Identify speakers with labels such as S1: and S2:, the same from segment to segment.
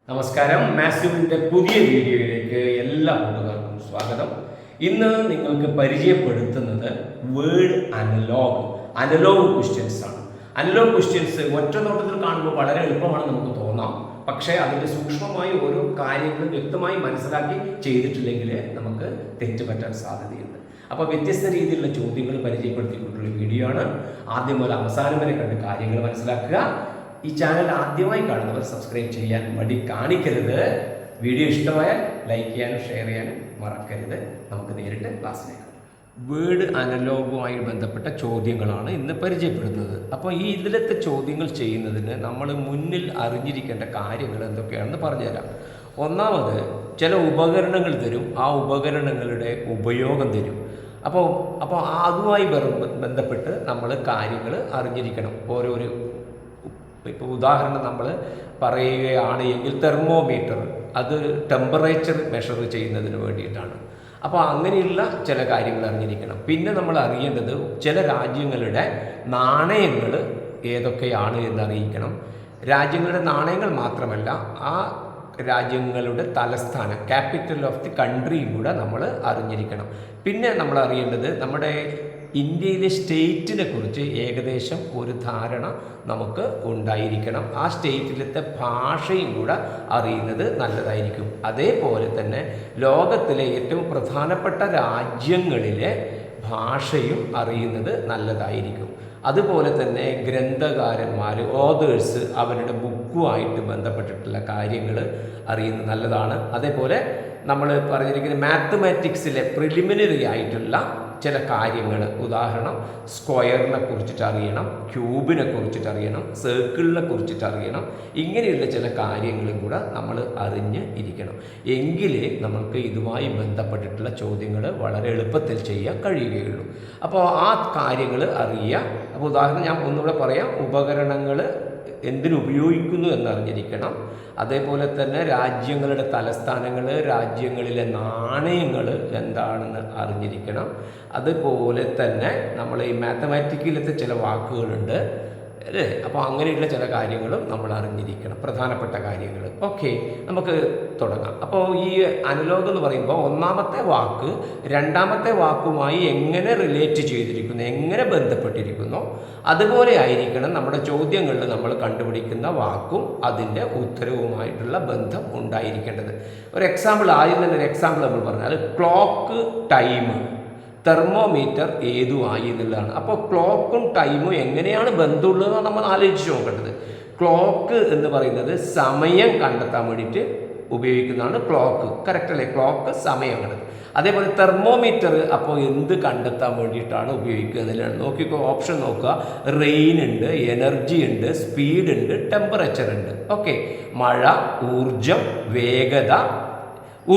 S1: നമസ്കാരം. മാത്സിന്റെ പുതിയ വീഡിയോയിലേക്ക് എല്ലാ കൂട്ടുകാർക്കും സ്വാഗതം. ഇന്ന് നിങ്ങൾക്ക് പരിചയപ്പെടുത്തുന്നത് വേർഡ് അനലോഗ് ക്വസ്റ്റ്യൻസ് ആണ്. അനലോഗ് ക്വസ്റ്റ്യൻസ് ഒറ്റ നോട്ടത്തിൽ കാണുമ്പോൾ വളരെ എളുപ്പമാണ് നമുക്ക് തോന്നാം. പക്ഷേ അതിൻ്റെ സൂക്ഷ്മമായി ഓരോ കാര്യങ്ങളും വ്യക്തമായി മനസ്സിലാക്കി ചെയ്തിട്ടില്ലെങ്കിൽ നമുക്ക് തെറ്റുപറ്റാൻ സാധ്യതയുണ്ട്. അപ്പോൾ വ്യത്യസ്ത രീതിയിലുള്ള ചോദ്യങ്ങൾ പരിചയപ്പെടുത്തിക്കൊണ്ടുള്ള വീഡിയോ ആണ്. ആദ്യം മുതൽ അവസാനം വരെ കണ്ട് കാര്യങ്ങൾ മനസ്സിലാക്കുക. ഈ ചാനൽ ആദ്യമായി കാണുന്നവർ സബ്സ്ക്രൈബ് ചെയ്യാൻ മടി കാണിക്കരുത്. വീഡിയോ ഇഷ്ടമായാൽ ലൈക്ക് ചെയ്യാനും ഷെയർ ചെയ്യാനും മറക്കരുത്. നമുക്ക് നേരിട്ട് ക്ലാസ്സിലേക്ക്. വേർഡ് അനലോഗുമായി ബന്ധപ്പെട്ട ചോദ്യങ്ങളാണ് ഇന്ന് പരിചയപ്പെടുന്നത്. അപ്പോൾ ഈ ഇതിലത്തെ ചോദ്യങ്ങൾ ചെയ്യുന്നതിന് നമ്മൾ മുന്നിൽ അറിഞ്ഞിരിക്കേണ്ട കാര്യങ്ങൾ എന്തൊക്കെയാണെന്ന് പറഞ്ഞുതരാം. ഒന്നാമത്, ചില ഉപകരണങ്ങൾ തരും. ആ ഉപകരണങ്ങളുടെ ഉപയോഗം തരും. അപ്പോൾ അതുമായി ബന്ധപ്പെട്ട് നമ്മൾ കാര്യങ്ങൾ അറിഞ്ഞിരിക്കണം. ഓരോരോ ഇപ്പോൾ ഉദാഹരണം നമ്മൾ പറയുകയാണ് എങ്കിൽ തെർമോമീറ്റർ, അത് ടെമ്പറേച്ചർ മെഷർ ചെയ്യുന്നതിന് വേണ്ടിയിട്ടാണ്. അപ്പോൾ അങ്ങനെയുള്ള ചില കാര്യങ്ങൾ അറിഞ്ഞിരിക്കണം. പിന്നെ നമ്മൾ അറിയേണ്ടത് ചില രാജ്യങ്ങളുടെ നാണയങ്ങൾ ഏതൊക്കെയാണ് എന്നറിയിക്കണം. രാജ്യങ്ങളുടെ നാണയങ്ങൾ മാത്രമല്ല, ആ രാജ്യങ്ങളുടെ തലസ്ഥാനം, ക്യാപിറ്റൽ ഓഫ് ദി കൺട്രിയും കൂടെ നമ്മൾ അറിഞ്ഞിരിക്കണം. പിന്നെ നമ്മൾ അറിയേണ്ടത് നമ്മുടെ ഇന്ത്യയിലെ സ്റ്റേറ്റിനെ കുറിച്ച് ഏകദേശം ഒരു ധാരണ നമുക്ക് ഉണ്ടായിരിക്കണം. ആ സ്റ്റേറ്റിലത്തെ ഭാഷയും കൂടെ അറിയുന്നത് നല്ലതായിരിക്കും. അതേപോലെ തന്നെ ലോകത്തിലെ ഏറ്റവും പ്രധാനപ്പെട്ട രാജ്യങ്ങളിലെ ഭാഷയും അറിയുന്നത് നല്ലതായിരിക്കും. അതുപോലെ തന്നെ ഗ്രന്ഥകാരന്മാർ, ഓതേഴ്സ്, അവരുടെ ബുക്കുമായിട്ട് ബന്ധപ്പെട്ടിട്ടുള്ള കാര്യങ്ങൾ അറിയുന്നത് നല്ലതാണ്. അതേപോലെ നമ്മൾ പറഞ്ഞിരിക്കുന്ന മാത്തമാറ്റിക്സിലെ പ്രിലിമിനറി ആയിട്ടുള്ള ചില കാര്യങ്ങൾ, ഉദാഹരണം സ്ക്വയറിനെ കുറിച്ചിട്ട് അറിയണം, ക്യൂബിനെ കുറിച്ചിട്ട് അറിയണം, സർക്കിളിനെ കുറിച്ചിട്ട് അറിയണം. ഇങ്ങനെയുള്ള ചില കാര്യങ്ങളും കൂടെ നമ്മൾ അറിഞ്ഞ് ഇരിക്കണം. എങ്കിലേ നമുക്ക് ഇതുമായി ബന്ധപ്പെട്ടിട്ടുള്ള ചോദ്യങ്ങൾ വളരെ എളുപ്പത്തിൽ ചെയ്യാൻ കഴിയുകയുള്ളൂ. അപ്പോൾ ആ കാര്യങ്ങൾ അറിയുക. അപ്പോൾ ഉദാഹരണം ഞാൻ ഒന്നുകൂടെ പറയാം. ഉപകരണങ്ങൾ എന്തിനുപയോഗിക്കുന്നു എന്നറിഞ്ഞിരിക്കണം. അതേപോലെ തന്നെ രാജ്യങ്ങളുടെ തലസ്ഥാനങ്ങൾ, രാജ്യങ്ങളിലെ നാണയങ്ങൾ എന്താണെന്ന് അറിഞ്ഞിരിക്കണം. അതുപോലെ തന്നെ നമ്മൾ ഈ മാത്തമാറ്റിക്കിലത്തെ ചില വാക്കുകളുണ്ട് അല്ലേ. അപ്പോൾ അങ്ങനെയുള്ള ചില കാര്യങ്ങളും നമ്മൾ അറിഞ്ഞിരിക്കണം, പ്രധാനപ്പെട്ട കാര്യങ്ങൾ. ഓക്കെ, നമുക്ക് തുടങ്ങാം. അപ്പോൾ ഈ അനലോഗ് എന്ന് പറയുമ്പോൾ ഒന്നാമത്തെ വാക്ക് രണ്ടാമത്തെ വാക്കുമായി എങ്ങനെ റിലേറ്റ് ചെയ്തിരിക്കുന്നു, എങ്ങനെ ബന്ധപ്പെട്ടിരിക്കുന്നു, അതുപോലെ ആയിരിക്കണം നമ്മുടെ ചോദ്യങ്ങളിൽ നമ്മൾ കണ്ടുപിടിക്കുന്ന വാക്കും അതിൻ്റെ ഉത്തരവുമായിട്ടുള്ള ബന്ധം ഉണ്ടായിരിക്കേണ്ടത്. ഒരു എക്സാമ്പിൾ, ആദ്യം തന്നെ ഒരു എക്സാമ്പിൾ നമ്മൾ പറഞ്ഞാൽ ക്ലോക്ക്, ടൈം, തെർമോമീറ്റർ ഏതുമായി എന്നുള്ളതാണ്. അപ്പോൾ ക്ലോക്കും ടൈമും എങ്ങനെയാണ് ബന്ധമുള്ളതെന്ന് നമ്മൾ ആലോചിച്ച് നോക്കേണ്ടത്. ക്ലോക്ക് എന്ന് പറയുന്നത് സമയം കണ്ടെത്താൻ വേണ്ടിയിട്ട് ഉപയോഗിക്കുന്നതാണ് ക്ലോക്ക്. കറക്റ്റ് അല്ലേ? ക്ലോക്ക് സമയം കണ്ടെത്തും. അതേപോലെ തെർമോമീറ്റർ അപ്പോൾ എന്ത് കണ്ടെത്താൻ വേണ്ടിയിട്ടാണ് ഉപയോഗിക്കുന്നത്? നോക്കിക്കോ, ഓപ്ഷൻ നോക്കുക. റെയിൻ ഉണ്ട്, എനർജി ഉണ്ട്, സ്പീഡ് ഉണ്ട്, ടെമ്പറേച്ചർ ഉണ്ട്. ഓക്കെ, മഴ, ഊർജം, വേഗത,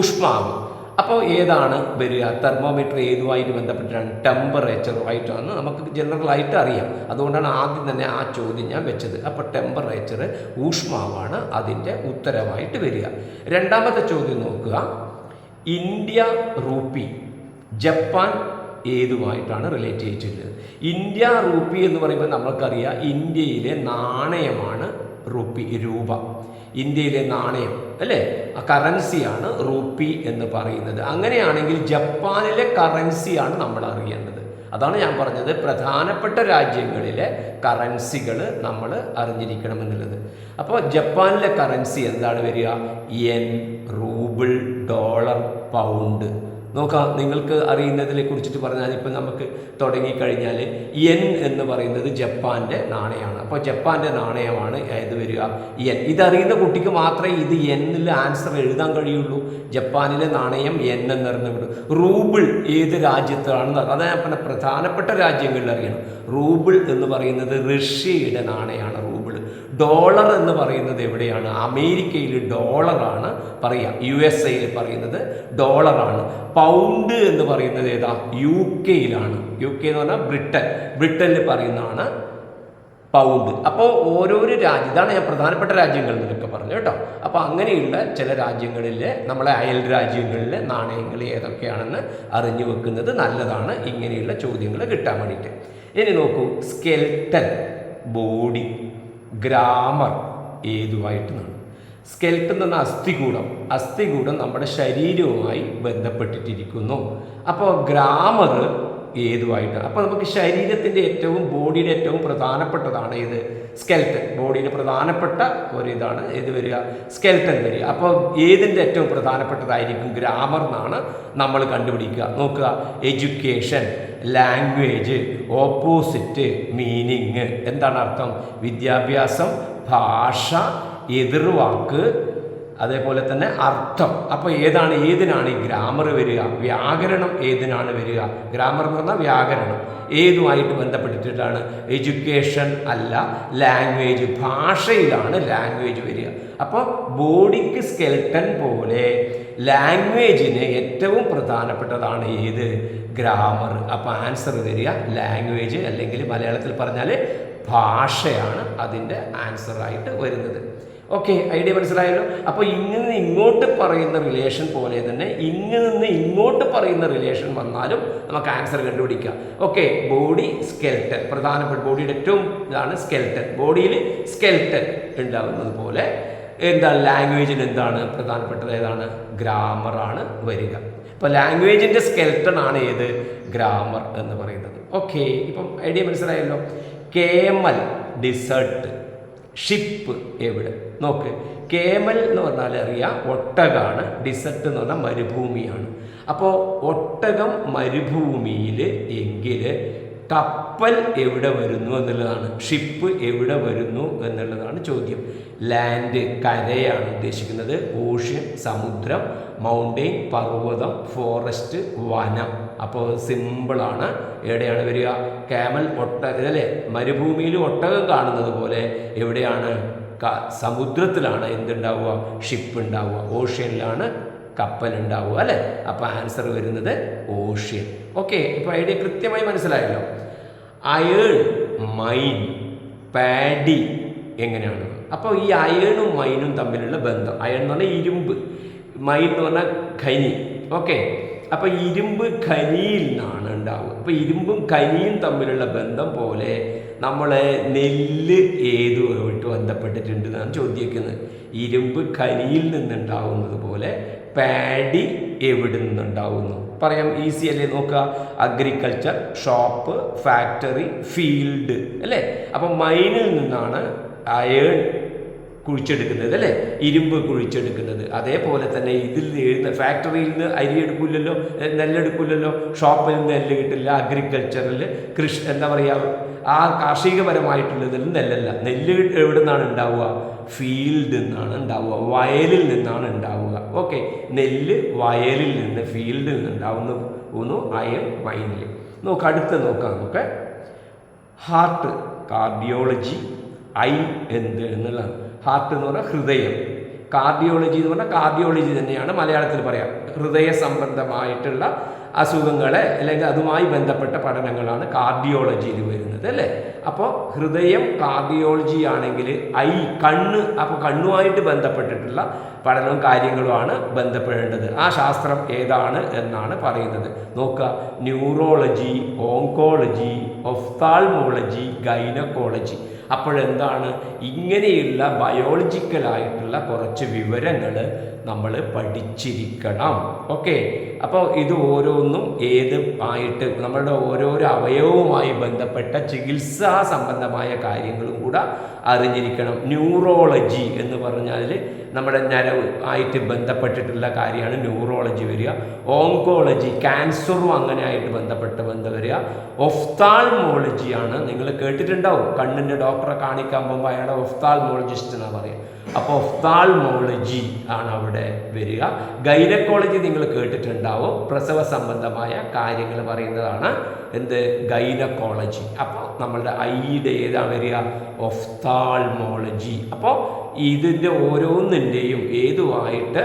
S1: ഊഷ്മാവ്. അപ്പോൾ ഏതാണ് വരിക? തെർമോമീറ്റർ ഏതുമായിട്ട് ബന്ധപ്പെട്ടിട്ടാണ്? ടെമ്പറേച്ചറുമായിട്ടാണ് നമുക്ക് ജനറലായിട്ട് അറിയാം. അതുകൊണ്ടാണ് ആദ്യം തന്നെ ആ ചോദ്യം ഞാൻ വെച്ചത്. അപ്പോൾ ടെമ്പറേച്ചർ, ഊഷ്മാവാണ് അതിൻ്റെ ഉത്തരമായിട്ട് വരിക. രണ്ടാമത്തെ ചോദ്യം നോക്കുക. ഇന്ത്യ രൂപി, ജപ്പാൻ ഏതുമായിട്ടാണ് റിലേറ്റ് ചെയ്തിട്ടുള്ളത്? ഇന്ത്യ രൂപി എന്ന് പറയുമ്പോൾ നമ്മൾക്കറിയാം ഇന്ത്യയിലെ നാണയമാണ് റുപ്പി, രൂപ. ഇന്ത്യയിലെ നാണയം അല്ലേ, ആ കറൻസിയാണ് റുപ്പി എന്ന് പറയുന്നത്. അങ്ങനെയാണെങ്കിൽ ജപ്പാനിലെ കറൻസിയാണ് നമ്മൾ അറിയേണ്ടത്. അതാണ് ഞാൻ പറഞ്ഞത്, പ്രധാനപ്പെട്ട രാജ്യങ്ങളിലെ കറൻസികൾ നമ്മൾ അറിഞ്ഞിരിക്കണം എന്നുള്ളത്. അപ്പോൾ ജപ്പാനിലെ കറൻസി എന്താണ് വരിക? N, rouble, dollar, pound. നോക്കാം, നിങ്ങൾക്ക് അറിയുന്നതിനെ കുറിച്ചിട്ട് പറഞ്ഞാൽ ഇപ്പം നമുക്ക് തുടങ്ങിക്കഴിഞ്ഞാൽ യെൻ എന്ന് പറയുന്നത് ജപ്പാൻ്റെ നാണയമാണ്. അപ്പോൾ ജപ്പാൻ്റെ നാണയമാണ് ഏത് വരിക? യെൻ. ഇതറിയുന്ന കുട്ടിക്ക് മാത്രമേ ഇത് എന്നിൽ ആൻസർ എഴുതാൻ കഴിയുള്ളൂ. ജപ്പാനിലെ നാണയം യെൻ എന്നറിഞ്ഞു വിടും. റൂബിൾ ഏത് രാജ്യത്താണെന്ന് അതാ ഞാൻ പറഞ്ഞ പ്രധാനപ്പെട്ട രാജ്യങ്ങളിൽ അറിയണം. റൂബിൾ എന്ന് പറയുന്നത് റഷ്യയുടെ നാണയമാണ് റൂബിൾ. ഡോളർ എന്ന് പറയുന്നത് എവിടെയാണ്? അമേരിക്കയിൽ ഡോളറാണ് പറയുക. USA പറയുന്നത് ഡോളറാണ്. പൗണ്ട് എന്ന് പറയുന്നത് ഏതാ? UK-യിലാണ്. UK എന്ന് പറഞ്ഞാൽ ബ്രിട്ടനിൽ പറയുന്നതാണ് പൗണ്ട്. അപ്പോൾ ഓരോരോ രാജ്യം, ഇതാണ് ഞാൻ പ്രധാനപ്പെട്ട രാജ്യങ്ങൾ എന്നൊക്കെ പറഞ്ഞു കേട്ടോ. അപ്പോൾ അങ്ങനെയുള്ള ചില രാജ്യങ്ങളിലെ നമ്മളെ അയൽ രാജ്യങ്ങളിലെ നാണയങ്ങൾ ഏതൊക്കെയാണെന്ന് അറിഞ്ഞു വെക്കുന്നത് നല്ലതാണ് ഇങ്ങനെയുള്ള ചോദ്യങ്ങൾ കിട്ടാൻ വേണ്ടിയിട്ട്. ഇനി നോക്കൂ, സ്കെൽട്ടൻ, ബോഡി, ഗ്രാമർ ഏതുമായിട്ടാണ്? സ്കെൽട്ടൻ എന്ന് പറഞ്ഞാൽ അസ്ഥികൂടം നമ്മുടെ ശരീരവുമായി ബന്ധപ്പെട്ടിട്ടിരിക്കുന്നു. അപ്പോൾ ഗ്രാമർ ഏതുമായിട്ട്, അപ്പോൾ നമുക്ക് ശരീരത്തിൻ്റെ ബോഡിയുടെ ഏറ്റവും പ്രധാനപ്പെട്ടതാണ് ഇത് സ്കെൽട്ടൻ. ബോഡിയുടെ പ്രധാനപ്പെട്ട ഒരിതാണ് ഏത് വരിക, സ്കെൽട്ടൻ വരിക. അപ്പോൾ ഏതിൻ്റെ ഏറ്റവും പ്രധാനപ്പെട്ടതായിരിക്കും, ഗ്രാമർ എന്നാണ് നമ്മൾ കണ്ടുപിടിക്കുക. നോക്കുക, എഡ്യൂക്കേഷൻ, ലാംഗ്വേജ്, ഓപ്പോസിറ്റ്, മീനിങ്. എന്താണ് അർത്ഥം? വിദ്യാഭ്യാസം, ഭാഷ, എതിർവാക്ക്, അതേപോലെ തന്നെ അർത്ഥം. അപ്പോൾ ഏതിനാണ് ഈ ഗ്രാമർ വരിക? വ്യാകരണം ഏതിനാണ് വരിക? ഗ്രാമർ എന്ന് പറഞ്ഞാൽ വ്യാകരണം ഏതുമായിട്ട് ബന്ധപ്പെട്ടിട്ടാണ്? എഡ്യൂക്കേഷൻ അല്ല, ലാംഗ്വേജ്, ഭാഷയിലാണ് ലാംഗ്വേജ് വരിക. അപ്പോൾ ബോഡിക്ക് സ്കെൽട്ടൻ പോലെ ലാംഗ്വേജിന് ഏറ്റവും പ്രധാനപ്പെട്ടതാണ് ഏത്? ഗ്രാമർ. അപ്പോൾ ആൻസർ വരിക ലാംഗ്വേജ്, അല്ലെങ്കിൽ മലയാളത്തിൽ പറഞ്ഞാൽ ഭാഷയാണ് അതിൻ്റെ ആൻസറായിട്ട് വരുന്നത്. ഓക്കെ, ഐഡിയ മനസ്സിലായല്ലോ. അപ്പോൾ ഇങ്ങനെ ഇങ്ങോട്ട് പറയുന്ന റിലേഷൻ പോലെ തന്നെ ഇങ്ങനെ ഇങ്ങോട്ട് പറയുന്ന റിലേഷൻ വന്നാലും നമുക്ക് ആൻസർ കണ്ടുപിടിക്കാം. ഓക്കെ, ബോഡി സ്കെൽട്ടൻ, പ്രധാനപ്പെട്ട ബോഡിയുടെ ഏറ്റവും ഇതാണ് സ്കെൽട്ടൻ. ബോഡിയിൽ സ്കെൽട്ടൻ ഉണ്ടാകുന്നത് പോലെ ലാംഗ്വേജിന് എന്താണ് പ്രധാനപ്പെട്ടത്? ഏതാണ്? ഗ്രാമറാണ് വരിക. അപ്പോൾ ലാംഗ്വേജിൻ്റെ സ്കെൽട്ടൺ ആണ് ഏത്? ഗ്രാമർ എന്ന് പറയുന്നത്. ഓക്കെ, ഇപ്പം ഐഡിയ മനസ്സിലായല്ലോ. Camel, dessert. ഷിപ്പ് എവിടെ? നോക്ക്, കേമൽ എന്ന് പറഞ്ഞാൽ അറിയാം ഒട്ടകമാണ്, ഡിസേർട്ട് എന്ന് പറഞ്ഞാൽ മരുഭൂമിയാണ്. അപ്പോൾ ഒട്ടകം മരുഭൂമിയിൽ എങ്കിൽ കപ്പൽ എവിടെ വരുന്നു എന്നുള്ളതാണ്, ഷിപ്പ് എവിടെ വരുന്നു എന്നുള്ളതാണ് ചോദ്യം. ലാൻഡ് കരയാണ് ഉദ്ദേശിക്കുന്നത്, ഓഷ്യൻ സമുദ്രം, മൗണ്ടെയിൻ പർവ്വതം, ഫോറസ്റ്റ് വനം. അപ്പോൾ സിമ്പിളാണ്. എവിടെയാണ് വരിക? ക്യാമൽ അല്ലേ, മരുഭൂമിയിൽ ഒട്ടകം കാണുന്നത് പോലെ എവിടെയാണ്? സമുദ്രത്തിലാണ് എന്തുണ്ടാവുക? ഷിപ്പ് ഉണ്ടാവുക. ഓഷ്യനിലാണ് കപ്പൽ ഉണ്ടാവുക അല്ലേ. അപ്പോൾ ആൻസർ വരുന്നത് ഓഷ്യൻ. ഓക്കെ, ഇപ്പോൾ ഐഡിയ കൃത്യമായി മനസ്സിലായല്ലോ. അയേൺ, മൈൻ, പാഡി എങ്ങനെയാണ്? അപ്പോൾ ഈ അയേണും മൈനും തമ്മിലുള്ള ബന്ധം, അയൺ എന്ന് പറഞ്ഞാൽ ഇരുമ്പ്, മൈൻ എന്ന് പറഞ്ഞാൽ ഖനി. ഓക്കെ, അപ്പോൾ ഇരുമ്പ് ഖനിയിൽ നിന്നാണ് ഉണ്ടാവുക. അപ്പോൾ ഇരുമ്പും ഖനിയും തമ്മിലുള്ള ബന്ധം പോലെ നമ്മളെ നെല്ല് ഏതുമായിട്ട് ബന്ധപ്പെട്ടിട്ടുണ്ട് എന്നാണ് ചോദിക്കുന്നത്. ഇരുമ്പ് ഖനിയിൽ നിന്നുണ്ടാവുന്നത് പോലെ പാഡി എവിടെ നിന്നുണ്ടാവുന്നു? പറയാം, ഈസി അല്ലേ? നോക്കുക, അഗ്രികൾച്ചർ, ഷോപ്പ്, ഫാക്ടറി, ഫീൽഡ് അല്ലേ. അപ്പം മൈനിൽ നിന്നാണ് അയേൺ കുഴിച്ചെടുക്കുന്നത് അല്ലേ, ഇരുമ്പ് കുഴിച്ചെടുക്കുന്നത്. അതേപോലെ തന്നെ ഇതിൽ എഴുതുന്ന ഫാക്ടറിയിൽ നിന്ന് അരി എടുക്കില്ലല്ലോ, നെല്ലെടുക്കില്ലല്ലോ, ഷോപ്പിൽ നിന്ന് നെല്ല് കിട്ടില്ല, അഗ്രികൾച്ചറിൽ എന്താ പറയുക, ആ കാർഷികപരമായിട്ടുള്ളതിൽ നെല്ലല്ല. നെല്ല് എവിടെ നിന്നാണ് ഉണ്ടാവുക? ഫീൽഡിൽ നിന്നാണ് ഉണ്ടാവുക, വയലിൽ നിന്നാണ് ഉണ്ടാവുക. ഓക്കെ, നെല്ല് വയലിൽ നിന്ന്, ഫീൽഡിൽ നിന്ന് ഉണ്ടാവുന്നു അയൺ മൈനിൽ. അടുത്ത് നോക്കാം നമുക്ക്. ഹാർട്ട്, കാർഡിയോളജി, ഐ എന്നുള്ളതാണ്. ഹാർട്ട് എന്ന് പറഞ്ഞാൽ ഹൃദയം, കാർഡിയോളജി എന്ന് പറഞ്ഞാൽ കാർഡിയോളജി തന്നെയാണ് മലയാളത്തിൽ പറയാം. ഹൃദയ സംബന്ധമായിട്ടുള്ള അസുഖങ്ങളെ അല്ലെങ്കിൽ അതുമായി ബന്ധപ്പെട്ട പഠനങ്ങളാണ് കാർഡിയോളജിയിൽ വരുന്നത് അല്ലേ. അപ്പോൾ ഹൃദയം കാർഡിയോളജി ആണെങ്കിൽ കണ്ണ്, അപ്പോൾ കണ്ണുമായിട്ട് ബന്ധപ്പെട്ടിട്ടുള്ള പഠനവും കാര്യങ്ങളുമാണ് ബന്ധപ്പെടേണ്ടത്. ആ ശാസ്ത്രം ഏതാണ് എന്നാണ് പറയുന്നത്. നോക്കുക, ന്യൂറോളജി, ഓങ്കോളജി, ഒഫ്താൽമോളജി, ഗൈനക്കോളജി. അപ്പോഴെന്താണ്, ഇങ്ങനെയുള്ള ബയോളജിക്കലായിട്ടുള്ള കുറച്ച് വിവരങ്ങൾ നമ്മൾ പഠിച്ചിരിക്കണം. ഓക്കെ, അപ്പോൾ ഇത് ഓരോന്നും ആയിട്ട് നമ്മളുടെ ഓരോരോ അവയവവുമായി ബന്ധപ്പെട്ട ചികിത്സാ സംബന്ധമായ കാര്യങ്ങളും കൂടെ അറിഞ്ഞിരിക്കണം. ന്യൂറോളജി എന്ന് പറഞ്ഞാൽ നമ്മുടെ ഞരവ് ആയിട്ട് ബന്ധപ്പെട്ടിട്ടുള്ള കാര്യമാണ് ന്യൂറോളജി വരിക. ഓങ്കോളജി, ക്യാൻസറും അങ്ങനെ ആയിട്ട് ബന്ധം വരിക. ഒഫ്താൽമോളജിയാണ്, നിങ്ങൾ കേട്ടിട്ടുണ്ടാവും, കണ്ണിൻ്റെ ഡോക്ടറെ കാണിക്കാൻ പോകുമ്പോൾ അയാളെ ഒഫ്താൽമോളജിസ്റ്റ് എന്നാണ് പറയുക. അപ്പോൾ ഒഫ്താൽമോളജി ആണ് അവിടെ വരിക. ഗൈനക്കോളജി നിങ്ങൾ കേട്ടിട്ടുണ്ടാവും, പ്രസവ സംബന്ധമായ കാര്യങ്ങൾ പറയുന്നതാണ് ഗൈനക്കോളജി. അപ്പോൾ നമ്മളുടെ ഐയുടെ ഏതാ വരിക? ഒഫ്താൽമോളജി. അപ്പോൾ ഇതിൻ്റെ ഓരോന്നിൻ്റെയും ഏതുമായിട്ട്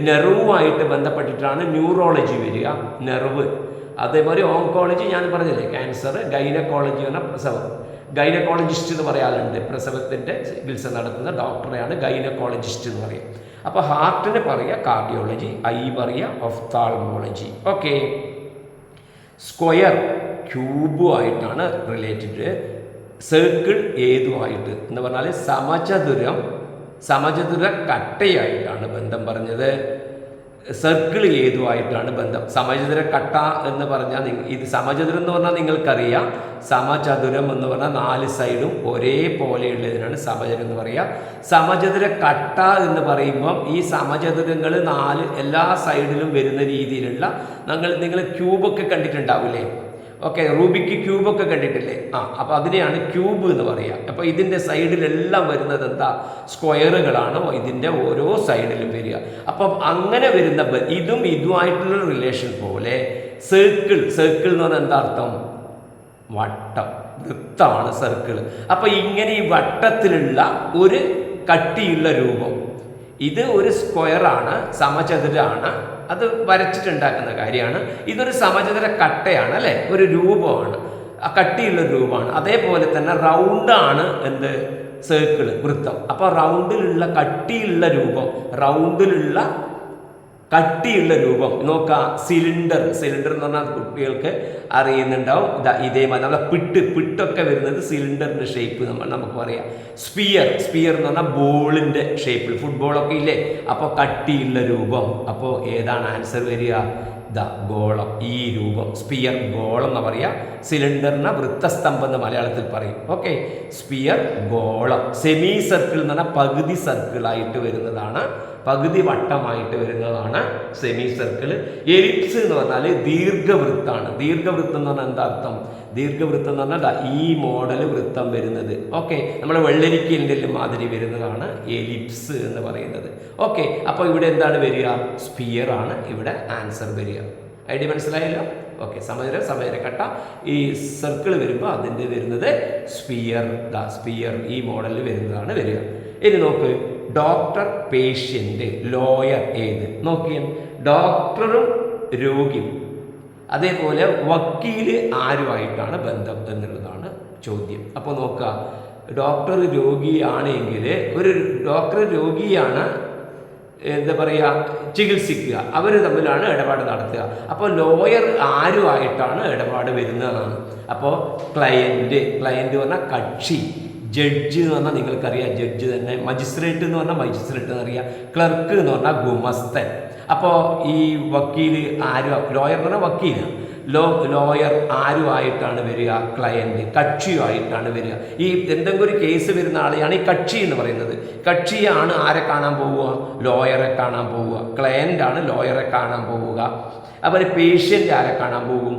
S1: നെർവുമായിട്ട് ബന്ധപ്പെട്ടിട്ടാണ് ന്യൂറോളജി വരിക, നെർവ്. അതേപോലെ ഓങ്കോളജി ഞാൻ പറഞ്ഞില്ലേ, ക്യാൻസർ. ഗൈനക്കോളജി പറഞ്ഞാൽ പ്രസവം, ഗൈനക്കോളജിസ്റ്റ് എന്ന് പറയാറുണ്ട്. പ്രസവത്തിൻ്റെ ചികിത്സ നടത്തുന്ന ഡോക്ടറെയാണ് ഗൈനക്കോളജിസ്റ്റ് എന്ന് പറയുക. അപ്പോൾ ഹാർട്ടിന് പറയുക കാർഡിയോളജി, ഐ പറയുക ഒഫ്താൽമോളജി. ഓക്കെ, സ്ക്വയർ ക്യൂബുമായിട്ടാണ് റിലേറ്റഡ്. സർക്കിൾ ഏതുമായിട്ട് എന്ന് പറഞ്ഞാൽ സമചതുരം സമചതുര കട്ടയായിട്ടാണ് ബന്ധം പറഞ്ഞത്. സർക്കിൾ ഏതുമായിട്ടാണ് ബന്ധം? സമചതുര കട്ട എന്ന് പറഞ്ഞാൽ ഇത് സമചതുരം എന്ന് പറഞ്ഞാൽ നിങ്ങൾക്കറിയാം. സമചതുരം എന്ന് പറഞ്ഞാൽ 4 സൈഡും ഒരേപോലെയുള്ളതിനാണ് സമചതുരം എന്ന് പറയുക. സമചതുര കട്ട എന്ന് പറയുമ്പം ഈ സമചതുരങ്ങൾ 4 എല്ലാ സൈഡിലും വരുന്ന രീതിയിലുള്ള നിങ്ങൾ ക്യൂബൊക്കെ കണ്ടിട്ടുണ്ടാവില്ലേ? ഓക്കെ, റൂബിക്ക് ക്യൂബൊക്കെ കണ്ടിട്ടില്ലേ? അപ്പോൾ അതിനെയാണ് ക്യൂബ് എന്ന് പറയുക. അപ്പോൾ ഇതിൻ്റെ സൈഡിലെല്ലാം വരുന്നത് എന്താ? സ്ക്വയറുകളാണ് ഇതിൻ്റെ ഓരോ സൈഡിലും വരിക. അപ്പം അങ്ങനെ വരുന്ന ഇതുമായിട്ടുള്ള റിലേഷൻ പോലെ സർക്കിൾ എന്ന് പറഞ്ഞാൽ എന്താ അർത്ഥം? വട്ടം, വൃത്തമാണ് സർക്കിൾ. അപ്പം ഇങ്ങനെ ഈ വട്ടത്തിലുള്ള ഒരു കട്ടിയുള്ള രൂപം, ഇത് ഒരു സ്ക്വയറാണ്, സമചതുരാണ്, അത് വരച്ചിട്ടുണ്ടാക്കുന്ന കാര്യമാണ്. ഇതൊരു സമചതുര കട്ടയാണ് അല്ലേ, ഒരു രൂപമാണ്, കട്ടിയുള്ള രൂപമാണ്. അതേപോലെ തന്നെ റൗണ്ടാണ് എന്ത്? സർക്കിൾ, വൃത്തം. അപ്പോൾ റൗണ്ടിലുള്ള കട്ടിയുള്ള രൂപം നോക്കാം. സിലിണ്ടർ എന്ന് പറഞ്ഞാൽ കുട്ടികൾക്ക് അറിയുന്നുണ്ടാവും. ഇതേമാതിരി നമ്മളെ പിട്ടൊക്കെ വരുന്നത് സിലിണ്ടറിൻ്റെ ഷേപ്പ് നമുക്ക് പറയാം. സ്പിയർ എന്ന് പറഞ്ഞാൽ ബോളിൻ്റെ ഷേപ്പിൽ, ഫുട്ബോളൊക്കെ ഇല്ലേ? അപ്പോൾ കട്ടിയുള്ള രൂപം. അപ്പോൾ ഏതാണ് ആൻസർ വരിക? ഗോളം. ഈ രൂപം സ്പിയർ, ഗോളം എന്ന് പറയാം. സിലിണ്ടറിനെ വൃത്തസ്തംഭം എന്ന് മലയാളത്തിൽ പറയും. ഓക്കെ, സ്പിയർ, ഗോളം. സെമി സർക്കിൾ എന്ന് പറഞ്ഞാൽ പകുതി സർക്കിളായിട്ട് വരുന്നതാണ്, പകുതി വട്ടമായിട്ട് വരുന്നതാണ് സെമി സർക്കിൾ. എലിപ്സ് എന്ന് പറഞ്ഞാൽ ദീർഘവൃത്താണ്. ദീർഘവൃത്തം എന്ന് പറഞ്ഞാൽ എന്താ അർത്ഥം? ദീർഘവൃത്തം എന്ന് പറഞ്ഞാൽ ഈ മോഡൽ വൃത്തം വരുന്നത്. ഓക്കെ, നമ്മുടെ വെള്ളരിക്കലിൻ്റെ മാതിരി വരുന്നതാണ് എലിപ്സ് എന്ന് പറയുന്നത്. ഓക്കെ, അപ്പോൾ ഇവിടെ എന്താണ് വരിക? സ്പിയർ ആണ് ഇവിടെ ആൻസർ വരിക. ഐഡിയ മനസ്സിലായല്ലോ? ഓക്കെ, സമചതുര കട്ട. ഈ സർക്കിൾ വരുമ്പോൾ അതിൻ്റെ വരുന്നത് സ്പിയർ ഈ മോഡലിൽ വരുന്നതാണ് വരിക. ഇനി നോക്ക്, ഡോക്ടർ, പേഷ്യൻ്റ്, ലോയർ ഏത്? നോക്കിയാൽ ഡോക്ടറും രോഗിയും, അതേപോലെ വക്കീല് ആരുമായിട്ടാണ് ബന്ധം എന്നുള്ളതാണ് ചോദ്യം. അപ്പോൾ നോക്കുക, ഡോക്ടർ രോഗിയാണെങ്കിൽ ഒരു ഡോക്ടർ രോഗിയാണ് എന്താ പറയുക, ചികിത്സിക്കുക, അവർ തമ്മിലാണ് ഇടപാട് നടത്തുക. അപ്പോൾ ലോയർ ആരുമായിട്ടാണ് ഇടപാട് വരുന്നതാണ്. അപ്പോൾ ക്ലയൻറ്റ് പറഞ്ഞാൽ കക്ഷി, ജഡ്ജ് എന്ന് പറഞ്ഞാൽ നിങ്ങൾക്കറിയാം, ജഡ്ജ് തന്നെ. മജിസ്ട്രേറ്റ് എന്ന് പറഞ്ഞാൽ മജിസ്ട്രേറ്റ് എന്നറിയാം. ക്ലർക്ക് എന്ന് പറഞ്ഞാൽ ഗുമസ്തൻ. അപ്പോൾ ഈ വക്കീല് ലോയർ എന്ന് പറഞ്ഞാൽ വക്കീലാണ്. ലോയർ ആരുമായിട്ടാണ് വരിക? ക്ലയൻറ്റ്, കക്ഷിയുമായിട്ടാണ് വരിക. ഈ എന്തെങ്കിലും ഒരു കേസ് വരുന്ന ആളെയാണ് ഈ കക്ഷി എന്ന് പറയുന്നത്. കക്ഷിയാണ് ആരെ കാണാൻ പോവുക? ലോയറെ കാണാൻ പോവുക. ക്ലയൻ്റാണ് ലോയറെ കാണാൻ പോവുക. അപ്പോൾ പേഷ്യൻ്റ് ആരെ കാണാൻ പോകും?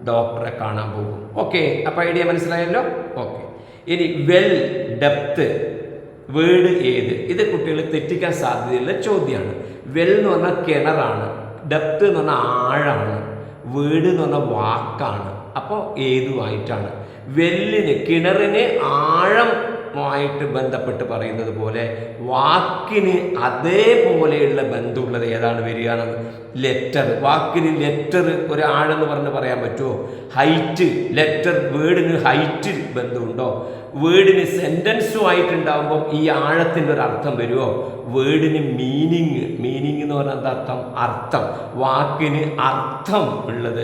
S1: ഡോക്ടറെ കാണാൻ പോകും. ഓക്കെ, അപ്പോൾ ഐഡിയ മനസ്സിലായല്ലോ? ഓക്കെ, ഇനി വെൽ, ഡെപ്ത്, വേർഡ് ഏത്? ഇത് കുട്ടികൾ തെറ്റിക്കാൻ സാധ്യതയുള്ള ചോദ്യമാണ്. വെൽ എന്ന് പറഞ്ഞാൽ കിണറാണ്, ഡെപ്ത് എന്ന് പറഞ്ഞാൽ ആഴമാണ്, വേർഡ് എന്ന് പറഞ്ഞാൽ വാക്കാണ്. അപ്പോൾ ഏതുമായിട്ടാണ്? വെല്ലിന്, കിണറിന് ആഴമായിട്ട് ബന്ധപ്പെട്ട് പറയുന്നത് പോലെ വാക്കിന് അതേപോലെയുള്ള ബന്ധമുള്ളത് ഏതാണ് വരികയാണെന്ന്? ലെറ്റർ. വാക്കിന് ലെറ്റർ ഒരു ആഴെന്ന് പറഞ്ഞ് പറയാൻ പറ്റുമോ? ഹൈറ്റ്, ലെറ്റർ, വേർഡിന് ഹൈറ്റ് ബന്ധമുണ്ടോ? വേർഡിന് സെൻറ്റൻസുമായിട്ടുണ്ടാകുമ്പം ഈ ആഴത്തിൻ്റെ ഒരു അർത്ഥം വരുമോ? വേർഡിന് മീനിങ് എന്ന് പറഞ്ഞാൽ എന്താ അർത്ഥം? അർത്ഥം. വാക്കിന് അർത്ഥം ഉള്ളത്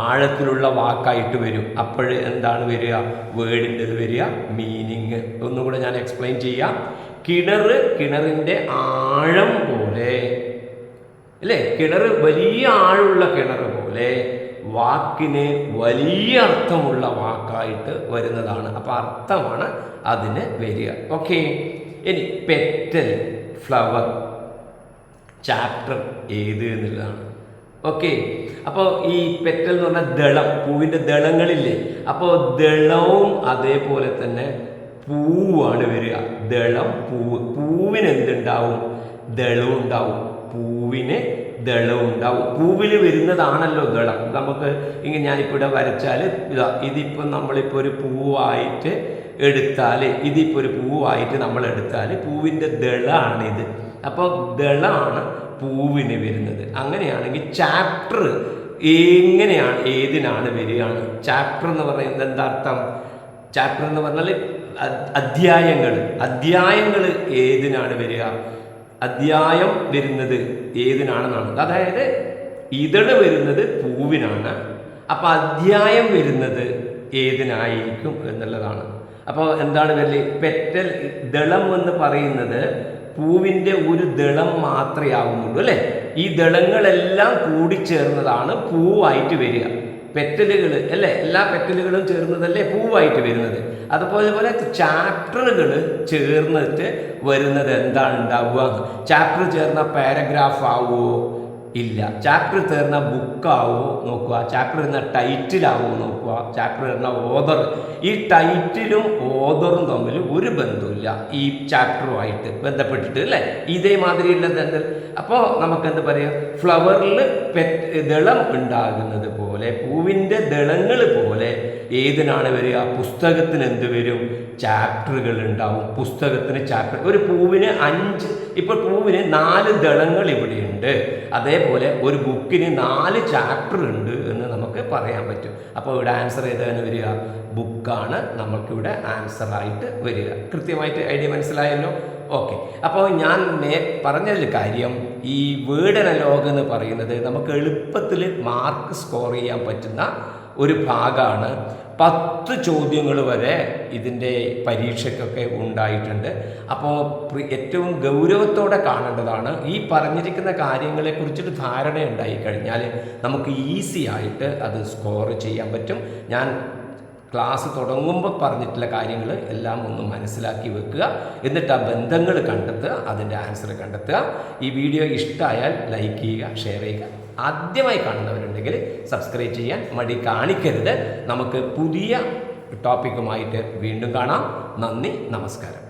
S1: ആഴത്തിലുള്ള വാക്കായിട്ട് വരും. അപ്പോൾ എന്താണ് വരിക? വേർഡിൻ്റെത് വരിക മീനിങ്. ഒന്നുകൂടെ ഞാൻ എക്സ്പ്ലെയിൻ ചെയ്യാം. കിണറിൻ്റെ ആഴം പോലെ അല്ലേ, കിണർ വലിയ ആഴമുള്ള കിണർ പോലെ വാക്കിന് വലിയ അർത്ഥമുള്ള വാക്കായിട്ട് വരുന്നതാണ്. അപ്പോൾ അർത്ഥമാണ് അതിന് വരിക. ഓക്കെ, ഇനി പെറ്റൽ, ഫ്ലവർ, ചാപ്റ്റർ ഏത് എന്നുള്ളതാണ്. ഓക്കെ, അപ്പോൾ ഈ പെറ്റൽ എന്ന് പറഞ്ഞാൽ ദളം, പൂവിൻ്റെ ദളങ്ങളില്ലേ? അപ്പോൾ ദളവും അതേപോലെ തന്നെ പൂവാണ് വരിക. ദളം, പൂവിന് എന്തുണ്ടാവും? ദളവും ഉണ്ടാവും. പൂവിന് ദളവും ഉണ്ടാവും. പൂവിൽ വരുന്നതാണല്ലോ ദളം. നമുക്ക് ഇങ്ങനെ ഞാനിപ്പോൾ ഇവിടെ വരച്ചാൽ ഇതിപ്പോൾ നമ്മളിപ്പോൾ ഒരു പൂവായിട്ട് എടുത്താൽ, ഇതിപ്പോൾ ഒരു പൂവായിട്ട് നമ്മൾ എടുത്താൽ പൂവിൻ്റെ ദളമാണിത്. അപ്പോൾ ദളമാണ് പൂവിന് വരുന്നത്. അങ്ങനെയാണെങ്കിൽ ചാപ്റ്റർ എങ്ങനെയാണ്, ഏതിനാണ് വരികയാണ്? ചാപ്റ്റർ എന്ന് പറയുന്നത് എന്താ അർത്ഥം? ചാപ്റ്റർ എന്ന് പറഞ്ഞാൽ അധ്യായങ്ങൾ ഏതിനാണ് വരിക? അധ്യായം വരുന്നത് ഏതിനാണെന്നാണ്. അതായത് ഇതള് വരുന്നത് പൂവിനാണ്. അപ്പോൾ അധ്യായം വരുന്നത് ഏതിനായിരിക്കും എന്നുള്ളതാണ്. അപ്പോൾ എന്താണ് വരല്? പെറ്റൽ, ദളം എന്ന് പറയുന്നത് പൂവിൻ്റെ ഒരു ദളം മാത്രമേ ആവുന്നുള്ളൂ അല്ലേ. ഈ ദളങ്ങളെല്ലാം കൂടിച്ചേർന്നതാണ് പൂവായിട്ട് വരിക. പെറ്റലുകൾ അല്ലേ, എല്ലാ പെറ്റലുകളും ചേർന്നതല്ലേ പൂവായിട്ട് വരുന്നത്. അതുപോലെ ചാപ്റ്ററുകൾ ചേർന്നിട്ട് വരുന്നത് എന്താണ് ഉണ്ടാവുക? ചാപ്റ്റർ ചേർന്ന പാരഗ്രാഫ് ആവുമോ? ഇല്ല. ചാപ്റ്റർ ചേർന്ന ബുക്കാവോ നോക്കുക, ചാപ്റ്റർ എന്ന ടൈറ്റിലാവോ നോക്കുക, ചാപ്റ്റർ എന്ന ഓതർ. ഈ ടൈറ്റിലും ഓതറും തമ്മിൽ ഒരു ബന്ധമില്ല ഈ ചാപ്റ്ററുമായിട്ട് ബന്ധപ്പെട്ടിട്ട് അല്ലേ. ഇതേമാതിരിയുള്ള ബന്ധം. അപ്പോൾ നമുക്കെന്ത് പറയാം, ഫ്ലവറിൽ ദളം ഉണ്ടാകുന്നത് പോലെ, പൂവിൻ്റെ ദളങ്ങൾ പോലെ ഏതിനാണ് വരിക? പുസ്തകത്തിന് എന്ത് വരും? ചാപ്റ്ററുകൾ ഉണ്ടാവും. പുസ്തകത്തിന് ചാപ്റ്റർ. ഒരു പൂവിന് 5, ഇപ്പോൾ പൂവിന് 4 ദളങ്ങൾ ഇവിടെയുണ്ട്. അതേപോലെ ഒരു ബുക്കിന് 4 ചാപ്റ്റർ ഉണ്ട് എന്ന് നമുക്ക് പറയാൻ പറ്റും. അപ്പോൾ ഇവിടെ ആൻസർ ഏതാണ് വരിക? ബുക്കാണ് നമ്മൾക്കിവിടെ ആൻസറായിട്ട് വരിക. കൃത്യമായിട്ട് ഐഡിയ മനസ്സിലായല്ലോ? ഓക്കെ. അപ്പോൾ ഞാൻ പറഞ്ഞതിൽ കാര്യം, ഈ വേർഡ് അനലോഗ് എന്ന് പറയുന്നത് നമുക്ക് എളുപ്പത്തിൽ മാർക്ക് സ്കോർ ചെയ്യാൻ പറ്റുന്ന ഒരു ഭാഗമാണ്. 10 ചോദ്യങ്ങൾ വരെ ഇതിൻ്റെ പരീക്ഷയ്ക്കൊക്കെ ഉണ്ടായിട്ടുണ്ട്. അപ്പോൾ ഏറ്റവും ഗൗരവത്തോടെ കാണേണ്ടതാണ്. ഈ പറഞ്ഞിരിക്കുന്ന കാര്യങ്ങളെക്കുറിച്ചൊരു ധാരണ ഉണ്ടായി കഴിഞ്ഞാൽ നമുക്ക് ഈസി ആയിട്ട് അത് സ്കോർ ചെയ്യാൻ പറ്റും. ഞാൻ ക്ലാസ് തുടങ്ങുമ്പോൾ പറഞ്ഞിട്ടുള്ള കാര്യങ്ങൾ എല്ലാം ഒന്ന് മനസ്സിലാക്കി വെക്കുക. എന്നിട്ട് ആ ബന്ധങ്ങൾ കണ്ടെത്തുക, അതിൻ്റെ ആൻസർ കണ്ടെത്തുക. ഈ വീഡിയോ ഇഷ്ടമായാൽ ലൈക്ക് ചെയ്യുക, ഷെയർ ചെയ്യുക. ആദ്യമായി കാണുന്നവരുണ്ടെങ്കിൽ സബ്സ്ക്രൈബ് ചെയ്യാൻ മടി കാണിക്കരുത്. നമുക്ക് പുതിയ ടോപ്പിക്കുമായിട്ട് വീണ്ടും കാണാം. നന്ദി, നമസ്കാരം.